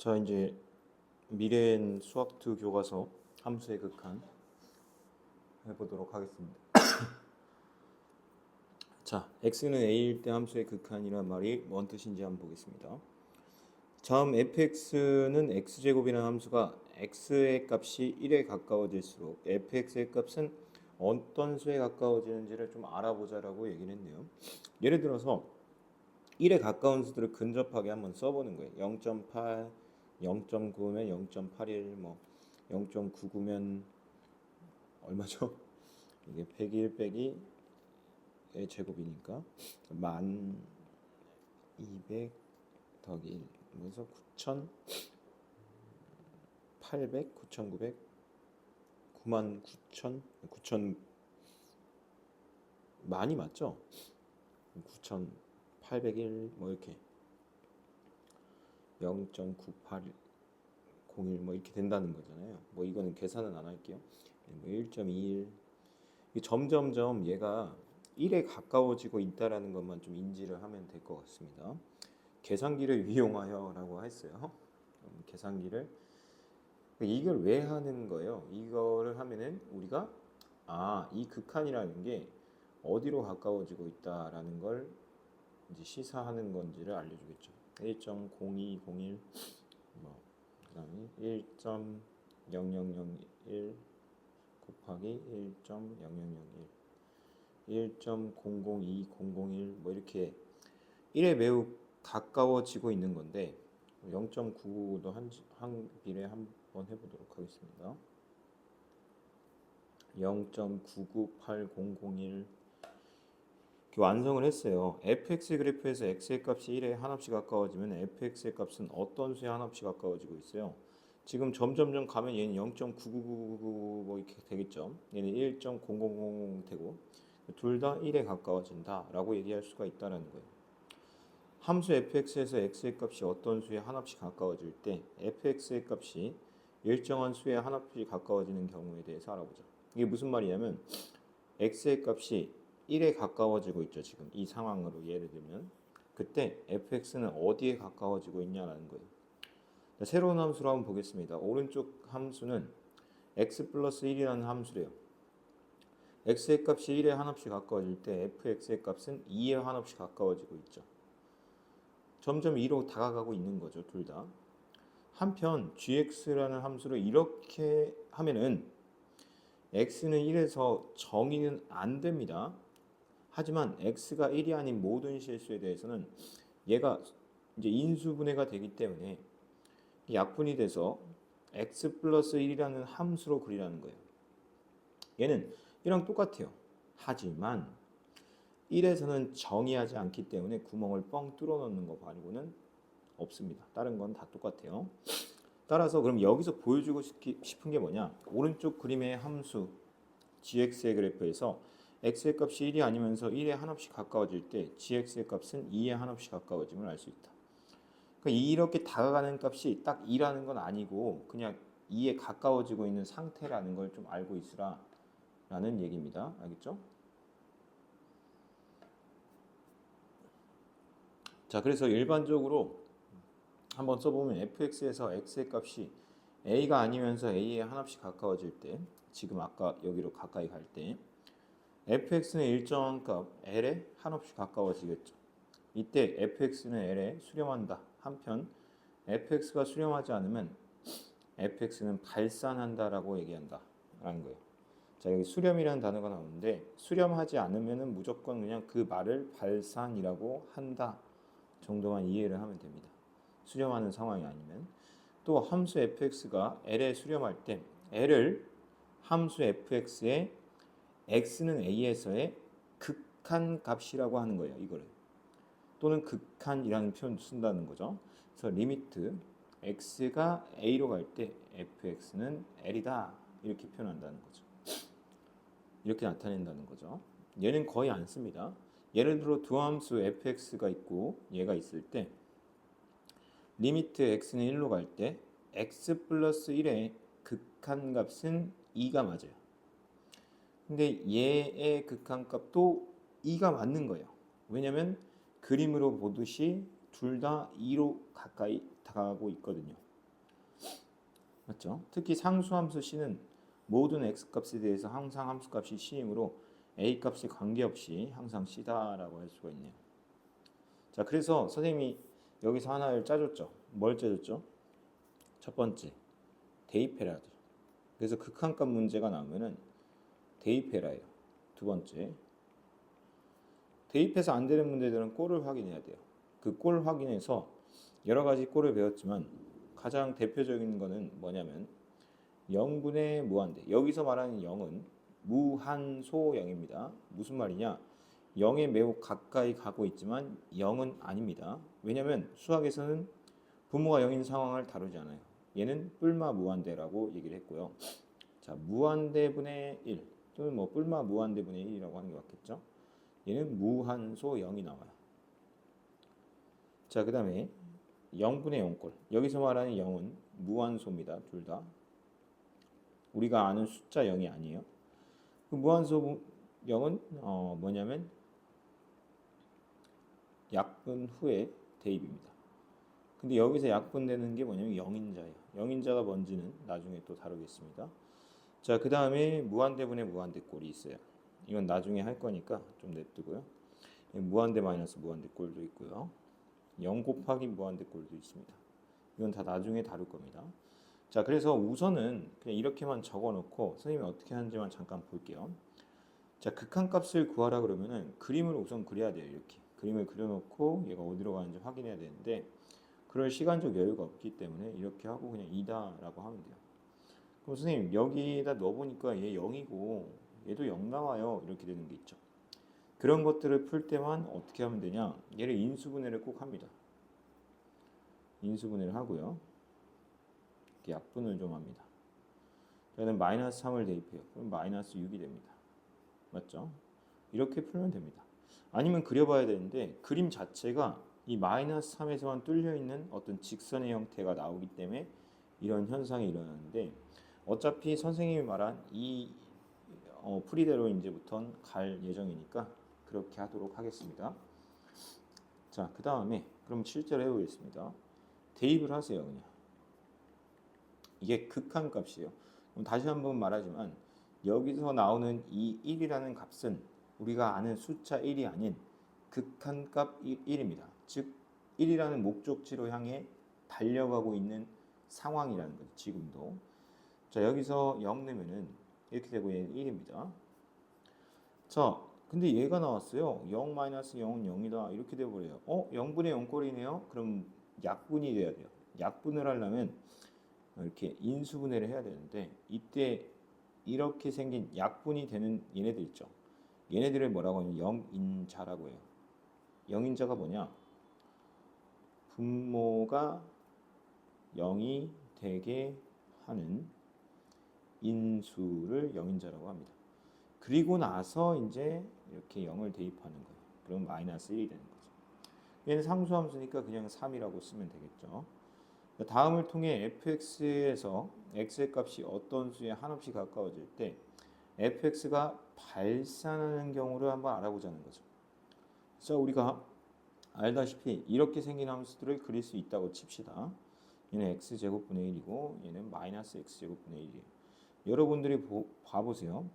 자, 이제 미래엔 수학2 교과서 함수의 극한 해보도록 하겠습니다. 자, x는 a일 때 함수의 극한이란 말이 뭔 뜻인지 한번 보겠습니다. 다음 fx는 x제곱이라는 함수가 x의 값이 1에 가까워질수록 fx의 값은 어떤 수에 가까워지는지를 좀 알아보자라고 얘기를 했네요. 예를 들어서 1에 가까운 수들을 근접하게 한번 써보는 거예요. 0.8, 0.9면 0.81, 뭐 0.99면 얼마죠? 이게 101 빼기 의 제곱이니까 1200 더하기 1 그래서 9800, 9900, 99000, 9000 많이 맞죠? 9801 뭐 이렇게 0.9801 뭐 이렇게 된다는 거잖아요. 뭐 이거는 계산은 안 할게요. 뭐 1.21 점점점 얘가 1에 가까워지고 있다라는 것만 좀 인지를 하면 될 것 같습니다. 계산기를 이용하여라고 했어요. 계산기를 이걸 왜 하는 거예요? 이거를 하면은 우리가 이 극한이라는 게 어디로 가까워지고 있다라는 걸 이제 시사하는 건지를 알려주겠죠. 1.0201 뭐 그다음에 1.0001 곱하기 1.0001 1.002001 뭐 이렇게 1에 매우 가까워지고 있는 건데 0.99도 한 비례 한번 해보도록 하겠습니다. 0.998001 완성을 했어요. fx 그래프에서 x의 값이 1에 한없이 가까워지면 fx의 값은 어떤 수에 한없이 가까워지고 있어요. 지금 점점점 가면 얘는 0.9999 뭐 이렇게 되겠죠. 얘는 1.0000 되고 둘 다 1에 가까워진다 라고 얘기할 수가 있다는 거예요. 함수 fx에서 x의 값이 어떤 수에 한없이 가까워질 때 fx의 값이 일정한 수에 한없이 가까워지는 경우에 대해서 알아보자. 이게 무슨 말이냐면 x의 값이 1에 가까워지고 있죠. 지금 이 상황으로 예를 들면 그때 fx는 어디에 가까워지고 있냐라는 거예요. 새로운 함수로 한번 보겠습니다. 오른쪽 함수는 x 플러스 1이라는 함수래요. x의 값이 1에 한없이 가까워질 때 fx의 값은 2에 한없이 가까워지고 있죠. 점점 2로 다가가고 있는 거죠. 둘 다. 한편 gx라는 함수를 이렇게 하면은 x는 1에서 정의는 안 됩니다. 하지만 x가 1이 아닌 모든 실수에 대해서는 얘가 이제 인수분해가 되기 때문에 약분이 돼서 x 플러스 1이라는 함수로 그리라는 거예요. 얘는 이랑 똑같아요. 하지만 1에서는 정의하지 않기 때문에 구멍을 뻥 뚫어 넣는 거 말고는 없습니다. 다른 건 다 똑같아요. 따라서 그럼 여기서 보여주고 싶은 게 뭐냐? 오른쪽 그림의 함수 gx의 그래프에서 x의 값이 1이 아니면서 1에 한없이 가까워질 때 gx의 값은 2에 한없이 가까워짐을 알 수 있다. 그러니까 이렇게 다가가는 값이 딱 2라는 건 아니고 그냥 2에 가까워지고 있는 상태라는 걸 좀 알고 있으라 라는 얘기입니다. 알겠죠? 자, 그래서 일반적으로 한번 써보면 fx에서 x의 값이 a가 아니면서 a에 한없이 가까워질 때 지금 아까 여기로 가까이 갈 때 fx는 일정한 값 l에 한없이 가까워지겠죠. 이때 fx는 l에 수렴한다. 한편 fx가 수렴하지 않으면 fx는 발산한다라고 얘기한다 라는 거예요. 자, 여기 수렴이라는 단어가 나오는데 수렴하지 않으면은 무조건 그냥 그 말을 발산이라고 한다 정도만 이해를 하면 됩니다. 수렴하는 상황이 아니면 또 함수 fx가 l에 수렴할 때 l을 함수 fx의 x는 a에서의 극한 값이라고 하는 거예요. 이거를 또는 극한이라는 표현도 쓴다는 거죠. 그래서 리미트 x가 a로 갈 때 fx는 l이다 이렇게 표현한다는 거죠. 이렇게 나타낸다는 거죠. 얘는 거의 안 씁니다. 예를 들어 두 함수 fx가 있고 얘가 있을 때 리미트 x는 1로 갈 때 x 플러스 1의 극한값은 2가 맞아요. 근데 얘의 극한값도 2가 맞는 거예요. 왜냐면 그림으로 보듯이 둘 다 2로 가까이 다가가고 있거든요. 맞죠? 특히 상수함수 c는 모든 x값에 대해서 항상 함수값이 c이므로 a값에 관계없이 항상 c다라고 할 수가 있네요. 자, 그래서 선생님이 여기서 하나를 짜줬죠. 뭘 짜줬죠? 첫 번째, 대입해라죠. 그래서 극한값 문제가 나오면은 대입해라예요. 두 번째, 대입해서 안 되는 문제들은 꼴을 확인해야 돼요. 그 꼴 확인해서 여러 가지 꼴을 배웠지만 가장 대표적인 거는 뭐냐면 0분의 무한대. 여기서 말하는 0은 무한소형입니다. 무슨 말이냐? 0에 매우 가까이 가고 있지만 0은 아닙니다. 왜냐하면 수학에서는 분모가 0인 상황을 다루지 않아요. 얘는 뿔마 무한대라고 얘기를 했고요. 자, 무한대분의 1 또는 뭐 뿔마 무한대분의 1이라고 하는 게 맞겠죠? 얘는 무한소 0이 나와요. 자, 그 다음에 0분의 0꼴. 여기서 말하는 0은 무한소입니다. 둘 다. 우리가 아는 숫자 0이 아니에요. 그 무한소 0은 뭐냐면 약분 후에 대입입니다. 근데 여기서 약분되는 게 뭐냐면 0인자예요. 0인자가 뭔지는 나중에 또 다루겠습니다. 자, 그 다음에 무한대분의 무한대꼴이 있어요. 이건 나중에 할 거니까 좀 냅두고요. 무한대 마이너스 무한대꼴도 있고요. 0 곱하기 무한대꼴도 있습니다. 이건 다 나중에 다룰 겁니다. 자, 그래서 우선은 그냥 이렇게만 적어놓고 선생님이 어떻게 하는지만 잠깐 볼게요. 자, 극한값을 구하라 그러면은 그림을 우선 그려야 돼요. 이렇게 그림을 그려놓고 얘가 어디로 가는지 확인해야 되는데 그럴 시간적 여유가 없기 때문에 이렇게 하고 그냥 2다라고 하면 돼요. 그럼 선생님 여기다 넣어보니까 얘 0이고 얘도 0 나와요. 이렇게 되는 게 있죠. 그런 것들을 풀 때만 어떻게 하면 되냐? 얘를 인수분해를 꼭 합니다. 인수분해를 하고요. 이렇게 약분을 좀 합니다. 저는 마이너스 3을 대입해요. 그럼 마이너스 6이 됩니다. 맞죠? 이렇게 풀면 됩니다. 아니면 그려봐야 되는데 그림 자체가 이 마이너스 3에서만 뚫려 있는 어떤 직선의 형태가 나오기 때문에 이런 현상이 일어나는데 어차피 선생님이 말한 이 풀이대로 이제부터는 갈 예정이니까 그렇게 하도록 하겠습니다. 자, 그 다음에 그럼 실제로 해보겠습니다. 대입을 하세요. 그냥 이게 극한값이에요. 그럼 다시 한번 말하지만 여기서 나오는 이 1이라는 값은 우리가 아는 숫자 1이 아닌 극한값 1입니다. 즉 1이라는 목적지로 향해 달려가고 있는 상황이라는 거죠. 지금도. 자, 여기서 0 넣으면은 이렇게 되고 얘는 1입니다. 자, 근데 얘가 나왔어요. 0 마이너스 0은 0이다. 이렇게 돼버려요. 0분의 0꼴이네요. 그럼 약분이 돼야 돼요. 약분을 하려면 이렇게 인수분해를 해야 되는데 이때 이렇게 생긴 약분이 되는 얘네들 있죠. 얘네들을 뭐라고 하냐면 영인자라고 해요. 영인자가 뭐냐? 분모가 0이 되게 하는 인수를 영인자라고 합니다. 그리고 나서 이제 이렇게 0을 대입하는 거예요. 그럼 마이너스 1이 되는 거죠. 얘는 상수함수니까 그냥 3이라고 쓰면 되겠죠. 다음을 통해 fx에서 x의 값이 어떤 수에 한없이 가까워질 때 fx가 발산하는 경우를 한번 알아보자는 거죠. 자, 우리가 알다시피 이렇게 생긴 함수들을 그릴 수 있다고 칩시다. 얘는 x제곱분의 1이고 얘는 마이너스 x제곱분의 1이에요. 여러분들이 봐보세요.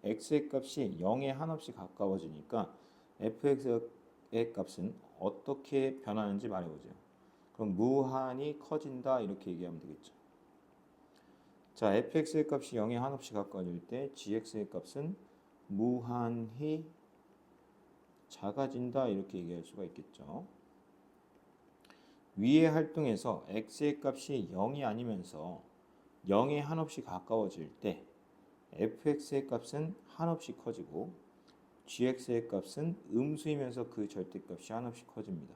x의 값이 0에 한없이 가까워지니까 fx의 값은 어떻게 변하는지 말해보세요. 그럼 무한히 커진다 이렇게 얘기하면 되겠죠. 자, fx의 값이 0에 한없이 가까워질 때 gx의 값은 무한히 작아진다 이렇게 얘기할 수가 있겠죠. 위의 활동에서 x의 값이 0이 아니면서 0에 한없이 가까워질 때 fx의 값은 한없이 커지고 gx의 값은 음수이면서 그 절대값이 한없이 커집니다.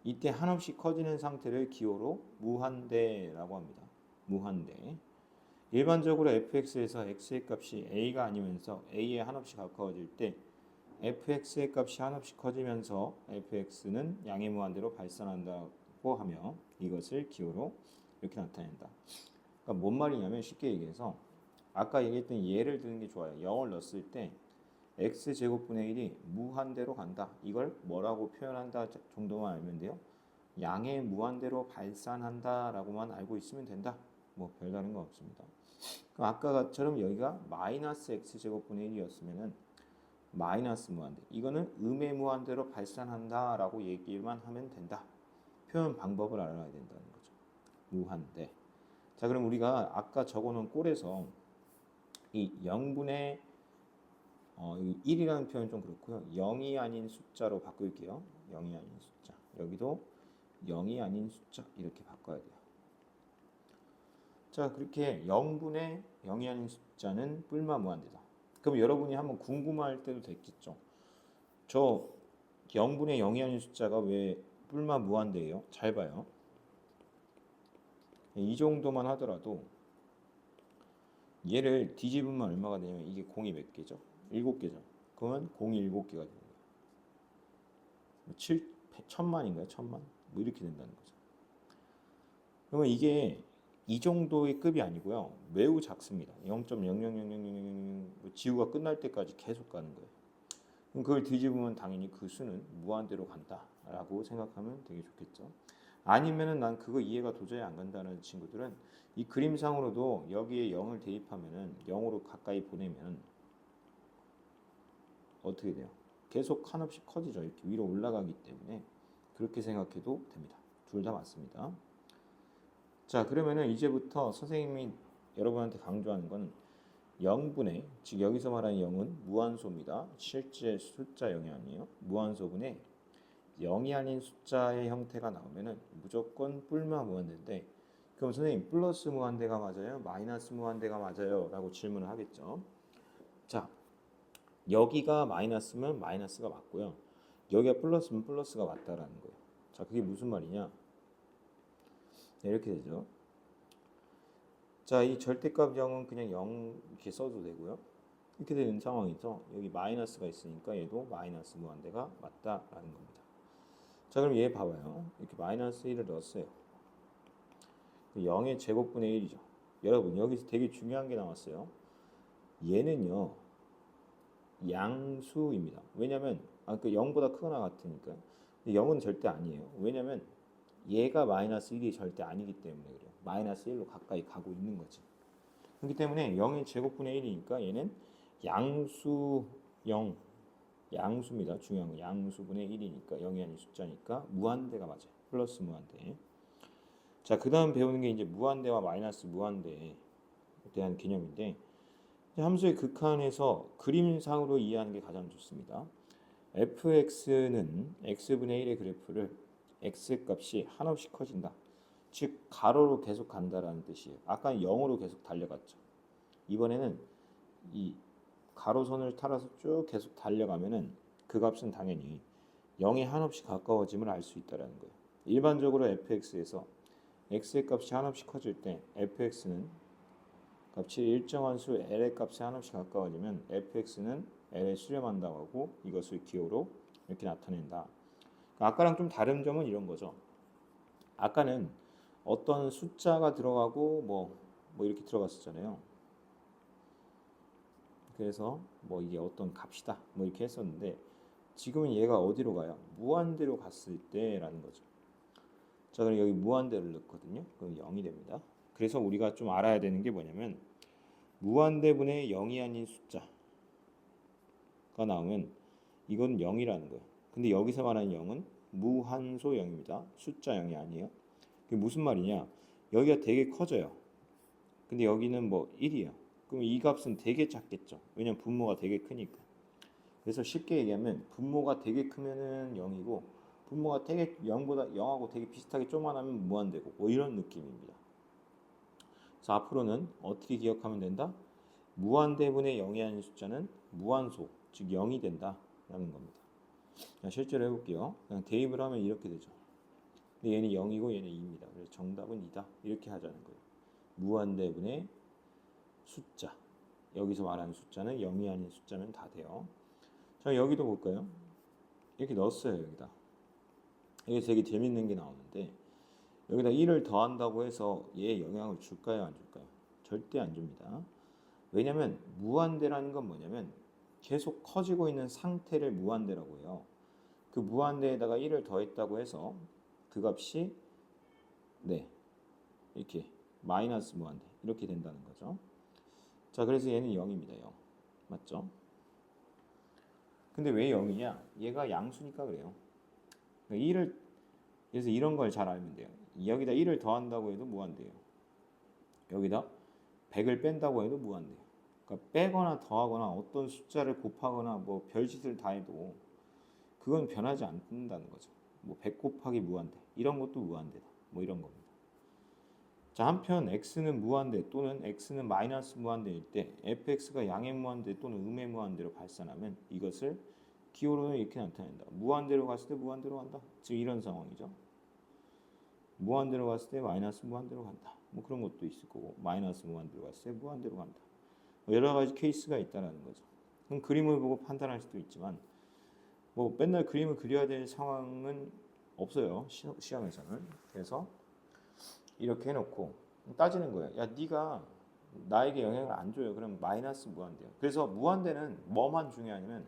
이때 한없이 커지는 상태를 기호로 무한대라고 합니다. 무한대. 일반적으로 fx에서 x의 값이 a가 아니면서 a에 한없이 가까워질 때 fx의 값이 한없이 커지면서 fx는 양의 무한대로 발산한다고 하며 이것을 기호로 이렇게 나타낸다. 그러니까 뭔 말이냐면 쉽게 얘기해서 아까 얘기했던 예를 드는 게 좋아요. 0을 넣었을 때 x제곱분의 1이 무한대로 간다. 이걸 뭐라고 표현한다 정도만 알면 돼요. 양의 무한대로 발산한다라고만 알고 있으면 된다. 뭐 별다른 거 없습니다. 그럼 아까처럼 여기가 마이너스 x제곱분의 1이었으면은 마이너스 무한대. 이거는 음의 무한대로 발산한다라고 얘기만 하면 된다. 표현 방법을 알아야 된다는 거죠. 무한대. 자, 그럼 우리가 아까 적어놓은 꼴에서 이 0분의 1이라는 표현 좀 그렇고요. 0이 아닌 숫자로 바꿀게요. 0이 아닌 숫자. 여기도 0이 아닌 숫자 이렇게 바꿔야 돼요. 자, 그렇게 0분의 0이 아닌 숫자는 뿔마 무한대다. 그럼 여러분이 한번 궁금할 때도 됐겠죠. 저 0분의 0이 아닌 숫자가 왜 뿔마 무한대예요? 잘 봐요. 이 정도만 하더라도 얘를 뒤집으면 얼마가 되냐면 이게 공이 몇 개죠? 7개죠. 그러면 공이 7개가 되는 거예요. 7, 1000만인가요? 1000만? 뭐 이렇게 된다는 거죠. 그러면 이게 이 정도의 급이 아니고요. 매우 작습니다. 0.00000 지구가 끝날 때까지 계속 가는 거예요. 그럼 그걸 뒤집으면 당연히 그 수는 무한대로 간다라고 생각하면 되게 좋겠죠. 아니면은 난 그거 이해가 도저히 안 간다는 친구들은 이 그림상으로도 여기에 0을 대입하면은 0으로 가까이 보내면 어떻게 돼요? 계속 한없이 커지죠. 이렇게 위로 올라가기 때문에 그렇게 생각해도 됩니다. 둘 다 맞습니다. 자, 그러면은 이제부터 선생님이 여러분한테 강조하는 건 0분의, 즉 여기서 말하는 0은 무한소입니다. 실제 숫자 0이 아니에요. 무한소분의 0이 아닌 숫자의 형태가 나오면은 무조건 뿔마 무한대인데, 그럼 선생님 플러스 무한대가 맞아요? 마이너스 무한대가 맞아요? 라고 질문을 하겠죠. 자, 여기가 마이너스면 마이너스가 맞고요. 여기가 플러스면 플러스가 맞다라는 거예요. 자, 그게 무슨 말이냐? 네, 이렇게 되죠. 자, 이 절대값 0은 그냥 0 이렇게 써도 되고요. 이렇게 되는 상황에서 여기 마이너스가 있으니까 얘도 마이너스 무한대가 맞다라는 겁니다. 자, 그럼 얘 봐봐요. 이렇게 마이너스 1을 넣었어요. 0의 제곱분의 1이죠. 여러분 여기서 되게 중요한 게 나왔어요. 얘는요 양수입니다. 왜냐면 그 0보다 크거나 같으니까. 근데 0은 절대 아니에요. 왜냐면 얘가 마이너스 1이 절대 아니기 때문에 그래요. 마이너스 1로 가까이 가고 있는 거지. 그렇기 때문에 0의 제곱분의 1이니까 얘는 양수형 양수입니다. 중요한 건 양수분의 1이니까 0이 아닌 숫자니까 무한대가 맞아요. 플러스 무한대. 자, 그 다음 배우는 게 이제 무한대와 마이너스 무한대에 대한 개념인데 함수의 극한에서 그림상으로 이해하는 게 가장 좋습니다. fx는 x분의 1의 그래프를 x값이 한없이 커진다. 즉 가로로 계속 간다라는 뜻이에요. 아까는 0으로 계속 달려갔죠. 이번에는 이 가로선을 따라서 쭉 계속 달려가면은 그 값은 당연히 0에 한없이 가까워짐을 알 수 있다라는 거예요. 일반적으로 fx에서 x의 값이 한없이 커질 때 fx는 값이 일정한 수 l의 값에 한없이 가까워지면 fx는 l에 수렴한다고 하고 이것을 기호로 이렇게 나타낸다. 그러니까 아까랑 좀 다른 점은 이런 거죠. 아까는 어떤 숫자가 들어가고 뭐 이렇게 들어갔었잖아요. 그래서 뭐 이게 어떤 값이다 뭐 이렇게 했었는데 지금은 얘가 어디로 가요? 무한대로 갔을 때라는 거죠. 자, 그럼 여기 무한대를 넣거든요. 그럼 0이 됩니다. 그래서 우리가 좀 알아야 되는 게 뭐냐면 무한대분의 0이 아닌 숫자가 나오면 이건 0이라는 거예요. 근데 여기서 말하는 0은 무한소 0입니다. 숫자 0이 아니에요. 그게 무슨 말이냐? 여기가 되게 커져요. 근데 여기는 뭐 1이에요. 그럼 이 값은 되게 작겠죠. 왜냐면 분모가 되게 크니까. 그래서 쉽게 얘기하면 분모가 되게 크면은 0이고 분모가 되게 0보다 0하고 되게 비슷하게 조그만하면 무한대고 뭐 이런 느낌입니다. 그래서 앞으로는 어떻게 기억하면 된다? 무한대분의 0이 아닌 숫자는 무한소, 즉 0이 된다라는 겁니다. 자, 실제로 해볼게요. 그냥 대입을 하면 이렇게 되죠. 근데 얘는 0이고 얘는 2입니다. 그래서 정답은 2다. 이렇게 하자는 거예요. 무한대분의 숫자. 여기서 말하는 숫자는 0이 아닌 숫자면 다 돼요. 자, 여기도 볼까요? 이렇게 넣었어요, 여기다. 여기서 되게 재밌는 게 나오는데 여기다 1을 더한다고 해서 얘에 영향을 줄까요, 안 줄까요? 절대 안 줍니다. 왜냐면 무한대라는 건 뭐냐면 계속 커지고 있는 상태를 무한대라고 해요. 그 무한대에다가 1을 더했다고 해서 그 값이 네 이렇게 마이너스 무한대 이렇게 된다는 거죠. 자, 그래서 얘는 0입니다. 0 맞죠? 근데 왜 0이냐? 얘가 양수니까 그래요. 1을 그래서 이런 걸 잘 알면 돼요. 여기다 1을 더한다고 해도 무한대요. 여기다 100을 뺀다고 해도 무한대요. 그러니까 빼거나 더하거나 어떤 숫자를 곱하거나 뭐 별짓을 다 해도 그건 변하지 않는다는 거죠. 뭐 100 곱하기 무한대 이런 것도 무한대다. 뭐 이런 겁니다. 자, 한편 x는 무한대 또는 x는 마이너스 무한대일 때 fx가 양의 무한대 또는 음의 무한대로 발산하면 이것을 기호로는 이렇게 나타낸다. 무한대로 갔을 때 무한대로 간다. 지금 이런 상황이죠. 무한대로 갔을 때 마이너스 무한대로 간다. 뭐 그런 것도 있을 거고 마이너스 무한대로 갔을 때 무한대로 간다. 뭐 여러 가지 케이스가 있다라는 거죠. 그럼 그림을 보고 판단할 수도 있지만 뭐 맨날 그림을 그려야 될 상황은 없어요. 시험에서는. 그래서 이렇게 해놓고 따지는 거예요. 야, 네가 나에게 영향을 안 줘요. 그럼 마이너스 무한대요. 그래서 무한대는 뭐만 중요하냐면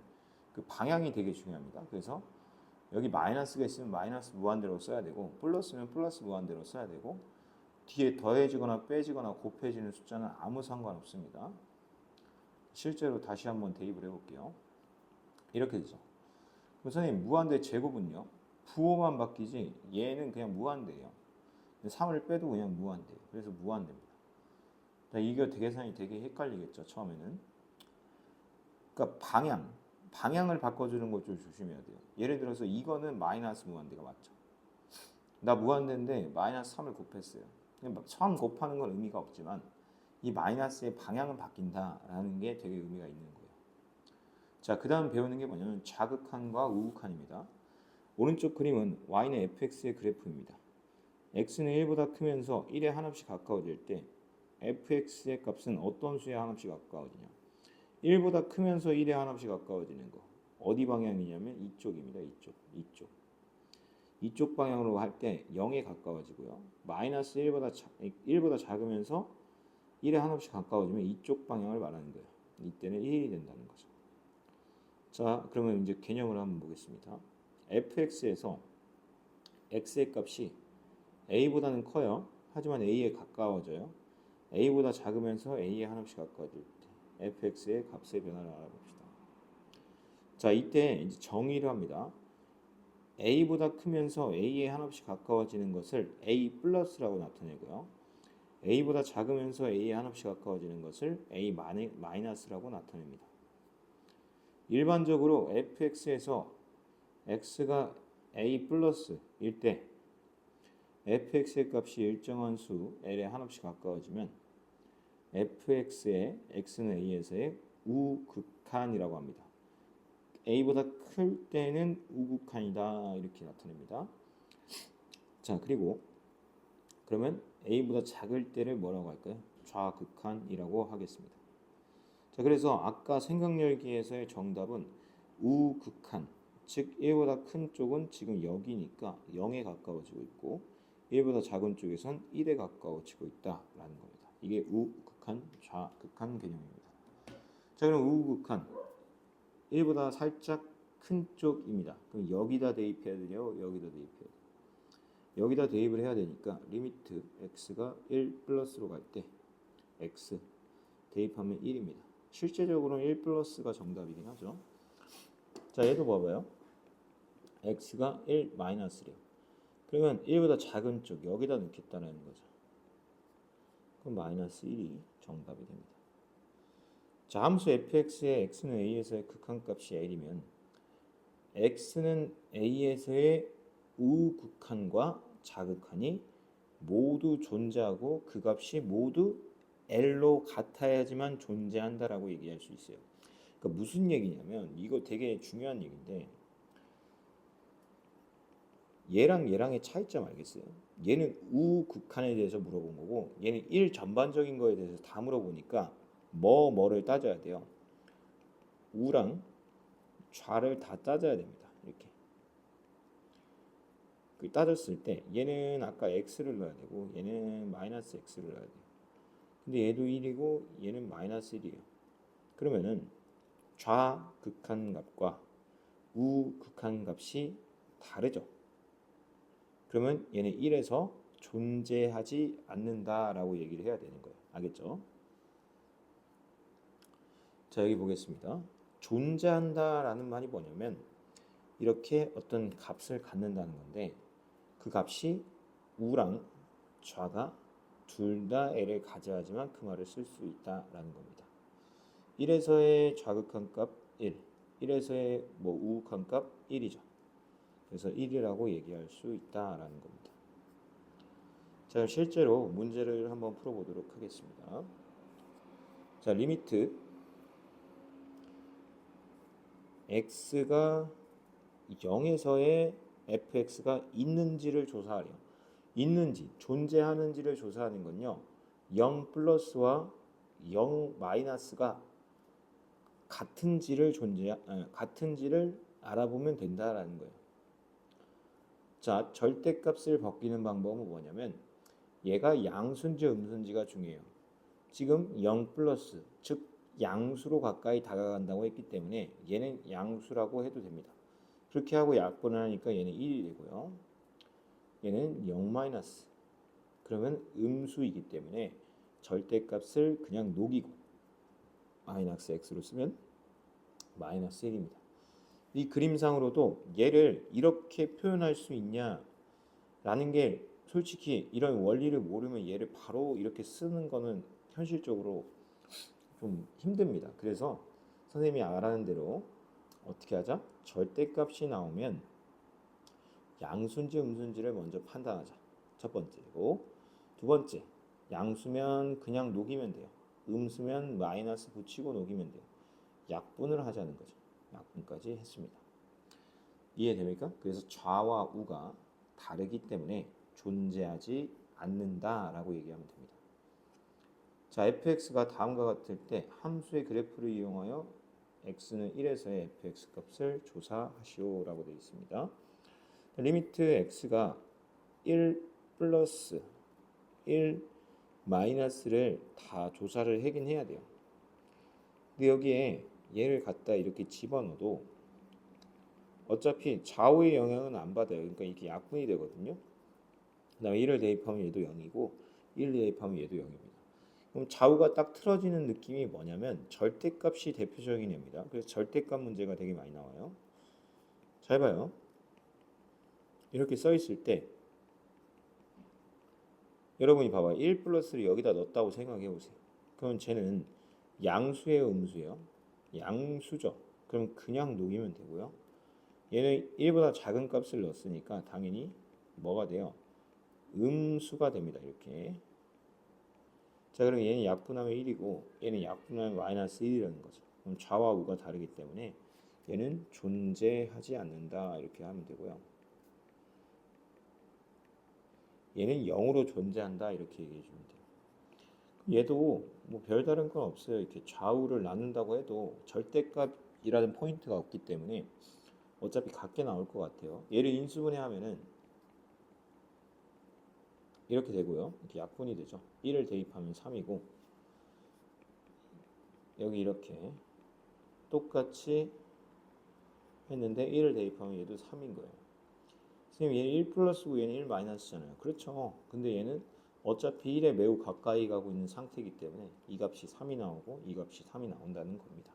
그 방향이 되게 중요합니다. 그래서 여기 마이너스가 있으면 마이너스 무한대로 써야 되고 플러스면 플러스 무한대로 써야 되고 뒤에 더해지거나 빼지거나 곱해지는 숫자는 아무 상관없습니다. 실제로 다시 한번 대입을 해볼게요. 이렇게 되죠. 그럼 선생님 무한대 제곱은요? 부호만 바뀌지 얘는 그냥 무한대예요. 3을 빼도 그냥 무한대예요. 그래서 무한대입니다. 이게 계산이 되게 헷갈리겠죠. 처음에는. 그러니까 방향을 바꿔주는 걸 좀 조심해야 돼요. 예를 들어서 이거는 마이너스 무한대가 맞죠. 나 무한대인데 마이너스 3을 곱했어요. 3 곱하는 건 의미가 없지만 이 마이너스의 방향은 바뀐다라는 게 되게 의미가 있는 거예요. 자, 그 다음 배우는 게 뭐냐면 자극한과 우극한입니다. 오른쪽 그림은 y는 fx의 그래프입니다. x는 1보다 크면서 1에 한없이 가까워질 때 fx의 값은 어떤 수에 한없이 가까워지냐. 1보다 크면서 1에 한없이 가까워지는 거. 어디 방향이냐면 이쪽입니다. 이쪽 방향으로 할 때 0에 가까워지고요. 마이너스 1보다 작으면서 1에 한없이 가까워지면 이쪽 방향을 말하는 거예요. 이때는 1이 된다는 거죠. 자, 그러면 이제 개념을 한번 보겠습니다. fx에서 x의 값이 a보다는 커요. 하지만 a에 가까워져요. a보다 작으면서 a에 한없이 가까워질 때 fx의 값의 변화를 알아봅시다. 자, 이때 이제 정의를 합니다. a보다 크면서 a에 한없이 가까워지는 것을 a 플러스라고 나타내고요. a보다 작으면서 a에 한없이 가까워지는 것을 a 마이너스라고 나타냅니다. 일반적으로 fx에서 x가 a 플러스일 때 fx의 값이 일정한 수 l에 한없이 가까워지면 fx의 x는 a에서의 우극한이라고 합니다. a보다 클 때는 우극한이다 이렇게 나타냅니다. 자, 그리고 그러면 a보다 작을 때를 뭐라고 할까요? 좌극한이라고 하겠습니다. 자, 그래서 아까 생각열기에서의 정답은 우극한, 즉 1보다 큰 쪽은 지금 여기니까 0에 가까워지고 있고 1보다 작은 쪽에선 1에 가까워지고 있다라는 겁니다. 이게 우극한, 좌극한 개념입니다. 자, 그럼 우극한 1보다 살짝 큰 쪽입니다. 그럼 여기다 대입해야 되죠? 여기다 대입해야 돼요. 여기다 대입을 해야 되니까 리미트 x가 1 플러스로 갈 때 x 대입하면 1입니다. 실제적으로는 1 플러스가 정답이긴 하죠. 자, 얘도 봐봐요. x가 1 마이너스래요. 그러면 1보다 작은 쪽 여기다 넣겠다는 거죠. 그럼 마이너스 1이 정답이 됩니다. 자, 함수 fx의 x는 a에서의 극한값이 l이면 x는 a에서의 우극한과 자극한이 모두 존재하고 그 값이 모두 L로 같아야지만 존재한다라고 얘기할 수 있어요. 그러니까 무슨 얘기냐면 이거 되게 중요한 얘기인데 얘랑 얘랑의 차이점 알겠어요? 얘는 우극한에 대해서 물어본 거고 얘는 1 전반적인 거에 대해서 다 물어보니까 뭐를 따져야 돼요. 우랑 좌를 다 따져야 됩니다. 이렇게 따졌을 때 얘는 아까 x를 넣어야 되고 얘는 마이너스 x를 넣어야 돼요. 근데 얘도 1이고 얘는 마이너스 1이에요. 그러면은 좌극한 값과 우극한 값이 다르죠. 그러면 얘는 1에서 존재하지 않는다라고 얘기를 해야 되는 거예요. 알겠죠? 자, 여기 보겠습니다. 존재한다라는 말이 뭐냐면 이렇게 어떤 값을 갖는다는 건데 그 값이 우랑 좌가 둘 다 L을 가져야지만 그 말을 쓸 수 있다라는 겁니다. 1에서의 좌극한 값 1, 1에서의 뭐 우극한 값 1이죠. 그래서 1이라고 얘기할 수 있다라는 겁니다. 자, 그럼 실제로 문제를 한번 풀어보도록 하겠습니다. 자, 리미트 x가 0에서의 fx가 있는지를 조사하래요. 있는지, 존재하는지를 조사하는 건요. 0 플러스와 0 마이너스가 같은지를 알아보면 된다라는 거예요. 자, 절대값을 벗기는 방법은 뭐냐면 얘가 양수인지 음수인지가 중요해요. 지금 0 플러스, 즉 양수로 가까이 다가간다고 했기 때문에 얘는 양수라고 해도 됩니다. 그렇게 하고 약분을 하니까 얘는 1이 되고요. 얘는 0 마이너스. 그러면 음수이기 때문에 절대값을 그냥 녹이고 마이너스 x로 쓰면 마이너스 1입니다. 이 그림상으로도 얘를 이렇게 표현할 수 있냐라는 게 솔직히 이런 원리를 모르면 얘를 바로 이렇게 쓰는 거는 현실적으로 좀 힘듭니다. 그래서 선생님이 말하는 대로 어떻게 하자? 절대값이 나오면 양수인지 음수인지를 먼저 판단하자. 첫 번째고, 두 번째, 양수면 그냥 녹이면 돼요. 음수면 마이너스 붙이고 녹이면 돼요. 약분을 하자는 거죠. 약분까지 했습니다. 이해됩니까? 그래서 좌와 우가 다르기 때문에 존재하지 않는다라고 얘기하면 됩니다. 자, fx가 다음과 같을 때 함수의 그래프를 이용하여 x는 1에서의 fx 값을 조사하시오라고 되어 있습니다. 리미트 x가 1 플러스 1 마이너스를 다 조사를 하긴 해야 돼요. 근데 여기에 얘를 갖다 이렇게 집어넣어도 어차피 좌우의 영향은 안 받아요. 그러니까 이렇게 약분이 되거든요. 그 다음에 1을 대입하면 얘도 0이고 1을 대입하면 얘도 0입니다. 그럼 좌우가 딱 틀어지는 느낌이 뭐냐면 절대값이 대표적인 예입니다. 그래서 절대값 문제가 되게 많이 나와요. 잘 봐요. 이렇게 써 있을 때 여러분이 봐봐요. 1 플러스를 여기다 넣었다고 생각해 보세요. 그럼 쟤는 양수예요, 음수예요? 양수죠. 그럼 그냥 녹이면 되고요. 얘는 1보다 작은 값을 넣었으니까 당연히 뭐가 돼요? 음수가 됩니다. 이렇게. 자, 그럼 얘는 약분하면 1이고 얘는 약분하면 마이너스 1이라는 거죠. 그럼 좌와 우가 다르기 때문에 얘는 존재하지 않는다. 이렇게 하면 되고요. 얘는 0으로 존재한다. 이렇게 얘기해 주면 돼요. 얘도 뭐 별다른 건 없어요. 이렇게 좌우를 나눈다고 해도 절대값이라는 포인트가 없기 때문에 어차피 같게 나올 것 같아요. 얘를 인수분해하면은 이렇게 되고요. 이렇게 약분이 되죠. 1을 대입하면 3이고 여기 이렇게 똑같이 했는데 1을 대입하면 얘도 3인 거예요. 선생님 얘는 1 플러스고 얘는 1 마이너스잖아요. 그렇죠. 근데 얘는 어차피 1에 매우 가까이 가고 있는 상태이기 때문에 이 값이 3이 나오고 이 값이 3이 나온다는 겁니다.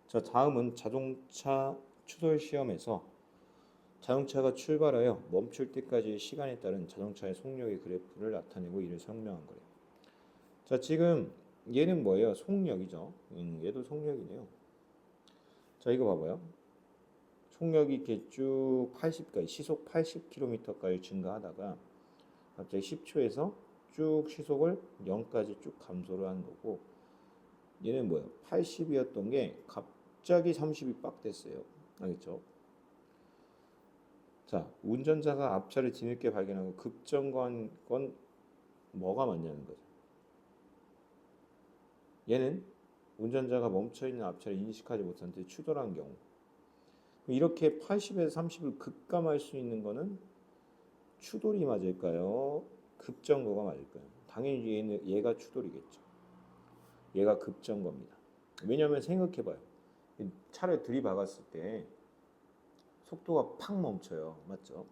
자, 다음은 자동차 추돌 시험에서 자동차가 출발하여 멈출 때까지의 시간에 따른 자동차의 속력의 그래프를 나타내고 이를 설명한 거예요. 자, 지금 얘는 뭐예요? 속력이죠. 얘도 속력이네요. 자, 이거 봐봐요. 속력이 이렇게 쭉 80까지 시속 80km까지 증가하다가 갑자기 10초에서 쭉 시속을 0까지 쭉 감소를 하는 거고 얘는 뭐예요? 80이었던 게 갑자기 30이 빡 됐어요. 알겠죠? 자, 운전자가 앞차를 뒤늦게 발견하고 급정거한 건 뭐가 맞냐는 거죠. 얘는 운전자가 멈춰있는 앞차를 인식하지 못한 채 추돌한 경우 이렇게 80에서 30을 급감할 수 있는 거는 추돌이 맞을까요? 급정거가 맞을까요? 당연히 얘가 추돌이겠죠. 얘가 급정거입니다. 왜냐하면 생각해봐요. 차를 들이박았을 때 속도가 팍 멈춰요. 맞죠?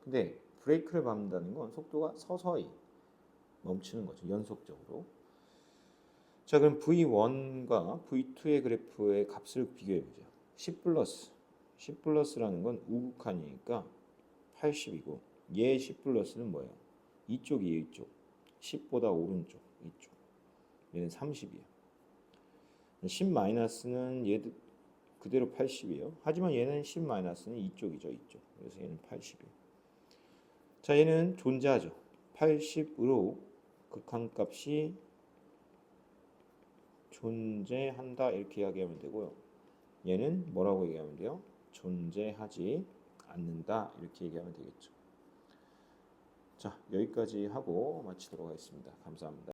근데 브레이크를 밟는다는 건 속도가 서서히 멈추는 거죠. 연속적으로. 자, 그럼 V1과 V2의 그래프의 값을 비교해 보죠. 10 플러스. 10 플러스라는 건 우극한이니까 80이고 얘 10 플러스는 뭐예요? 이쪽이에요, 이쪽. 10보다 오른쪽, 이쪽. 얘는 30이에요. 10 마이너스는 얘도 그대로 80이에요. 하지만 얘는 10 마이너스는 이쪽이죠, 이쪽. 그래서 얘는 80이에요. 자, 얘는 존재하죠. 80으로 극한값이 존재한다 이렇게 이야기하면 되고요. 얘는 뭐라고 얘기하면 돼요? 존재하지 않는다 이렇게 얘기하면 되겠죠. 자, 여기까지 하고 마치도록 하겠습니다. 감사합니다.